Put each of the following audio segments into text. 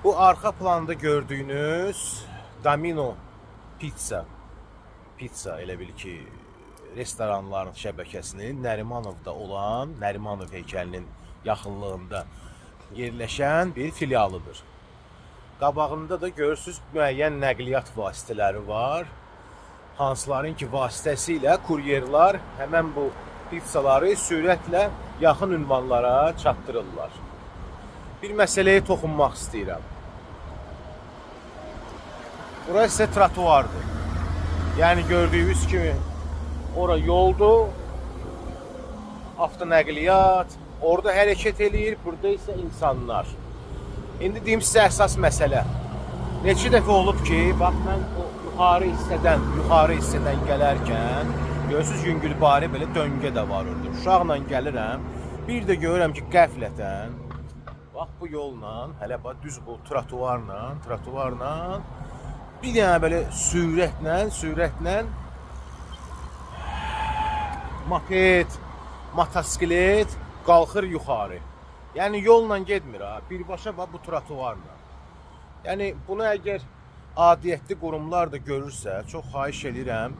Bu arka planda gördüğünüz Domino Pizza elə bil ki, restoranların şəbəkəsinin Nərimanovda olan, Nərimanov heykəlinin yaxınlığında yerləşən bir filialıdır. Qabağında da görürsünüz müəyyən nəqliyyat vasitələri var. Hansıların ki vasitəsilə kuryerlər həmən bu pizzaları sürətlə yaxın ünvanlara çatdırırlar. Bir məsələyə toxunmaq istəyirəm. Burası ise trotuardır. Yani gördüğünüz kimi ora yoldur, avtonəqliyyat, orada hərəkət eləyir, burada ise insanlar. İndi deyim sizə əsas məsələ. Neçə dəfə olub ki, bax mən o yuxarı hissədən gələrkən görürsüz yüngülbari belə döngə də var orada. Uşaqla gəlirəm, bir də görürəm ki, qəflətən bax bu yolla, hələ bax düz bu trotuarla bir dənə belə sürətlə moped, motosiklet qalxır yuxarı. Yəni yolla getmir ha, birbaşa bax bu trotuarla. Yəni bunu əgər adiyyətli qurumlar da görürsə, çox xahiş edirəm,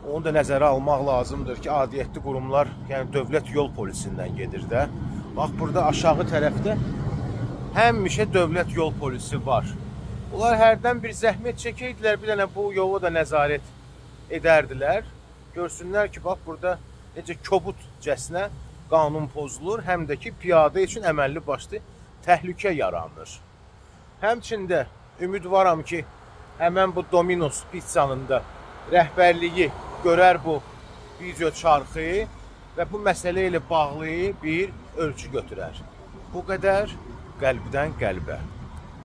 onu da nəzərə almaq lazımdır ki, adiyyətli qurumlar, yəni dövlət yol polisindən gedir də. Bax burada aşağı tərəfdə həmişə dövlət yol polisi var. Bunlar hərdən bir zəhmət çəkəydilər, bir dənə bu yola da nəzarət edərdilər. Görsünlər ki, bax burada necə kobudcəsinə qanun pozulur, həm də ki, piyada üçün əməlli başlı təhlükə yaranır. Həmçində ümidvaram ki, həmən bu Domino's pizzanın da rəhbərliyi görər bu video çarxı və bu məsələ ilə bağlı bir ölçü götürər. Bu qədər qəlbdən qəlbə.